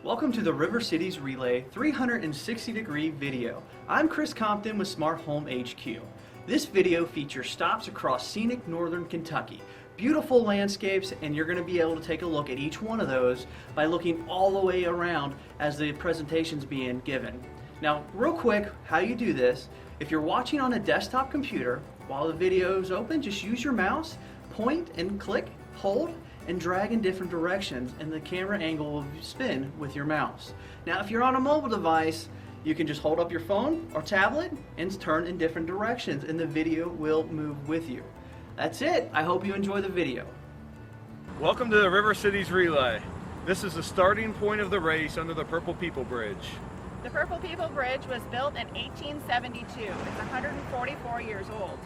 Welcome to the River Cities Relay 360-degree video. I'm Chris Compton with Smart Home HQ. This video features stops across scenic northern Kentucky, beautiful landscapes, and you're going to be able to take a look at each one of those by looking all the way around as the presentation's being given. Now, real quick, how you do this, if you're watching on a desktop computer while the video is open, just use your mouse, point and click, hold, and drag in different directions, and the camera angle will spin with your mouse. Now if you're on a mobile device, you can just hold up your phone or tablet and turn in different directions and the video will move with you. That's it. I hope you enjoy the video. Welcome to the River Cities Relay. This is the starting point of the race under the Purple People Bridge. The Purple People Bridge was built in 1872. It's 144 years old.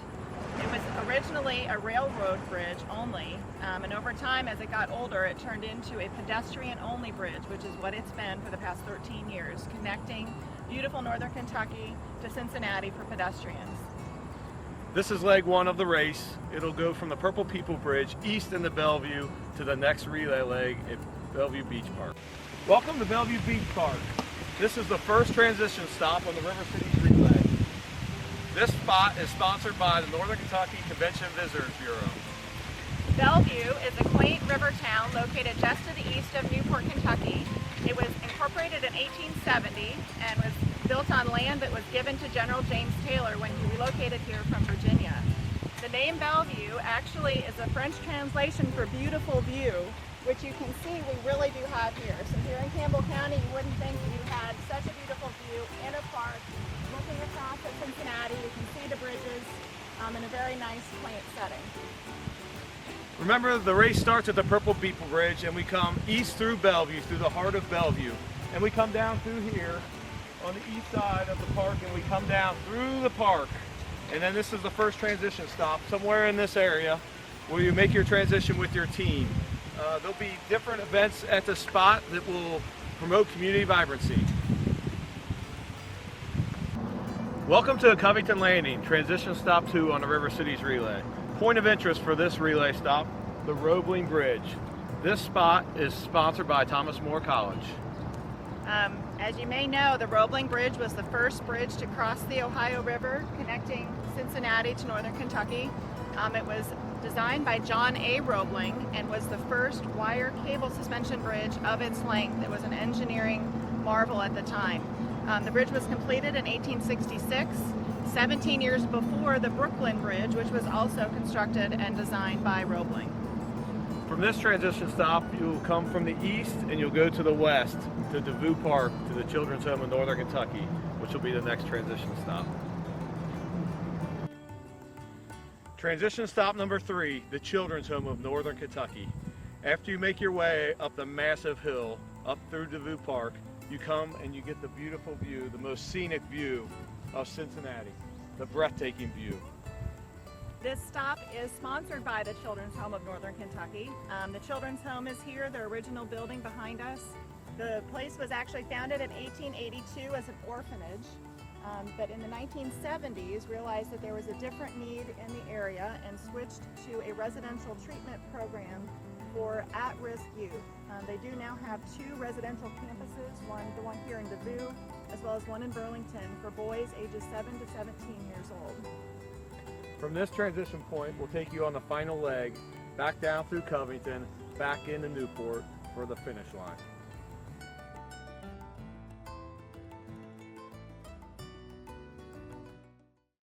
It was originally a railroad bridge only, and over time as it got older it turned into a pedestrian-only bridge, which is what it's been for the past 13 years, connecting beautiful northern Kentucky to Cincinnati for pedestrians. This is leg one of the race. It'll go from the Purple People Bridge east into Bellevue to the next relay leg at Bellevue Beach Park. Welcome to Bellevue Beach Park. This is the first transition stop on the River Cities Relay. This spot is sponsored by the Northern Kentucky Convention Visitors Bureau. Bellevue is a quaint river town located just to the east of Newport, Kentucky. It was incorporated in 1870 and was built on land that was given to General James Taylor when he relocated here from Virginia. The name Bellevue actually is a French translation for beautiful view, which you can see we really do have here. So here in Campbell County, you wouldn't think that you had such a beautiful view in a park. Looking across at Cincinnati, you can see the bridges in a very nice, quaint setting. Remember, the race starts at the Purple People Bridge and we come east through Bellevue, through the heart of Bellevue. And we come down through here on the east side of the park and we come down through the park. And then this is the first transition stop, somewhere in this area where you make your transition with your team. There'll be different events at the spot that will promote community vibrancy. Welcome to Covington Landing, transition stop 2 on the River Cities Relay. Point of interest for this relay stop, the Roebling Bridge. This spot is sponsored by Thomas More College. As you may know, the Roebling Bridge was the first bridge to cross the Ohio River, connecting Cincinnati to northern Kentucky. It was designed by John A. Roebling and was the first wire cable suspension bridge of its length. It was an engineering marvel at the time. The bridge was completed in 1866, 17 years before the Brooklyn Bridge, which was also constructed and designed by Roebling. From this transition stop, you'll come from the east and you'll go to the west to Levee Park, to the Children's Home of Northern Kentucky, which will be the next transition stop. Transition stop number 3, the Children's Home of Northern Kentucky. After you make your way up the massive hill, up through Levee Park, you come and you get the beautiful view, the most scenic view of Cincinnati, the breathtaking view. This stop is sponsored by the Children's Home of Northern Kentucky. The Children's Home is here, the original building behind us. The place was actually founded in 1882 as an orphanage, but in the 1970s realized that there was a different need in the area and switched to a residential treatment program for at-risk youth. They do now have 2 residential campuses, the one here in Bellevue, as well as one in Burlington for boys ages 7 to 17 years old. From this transition point, we'll take you on the final leg, back down through Covington, back into Newport for the finish line.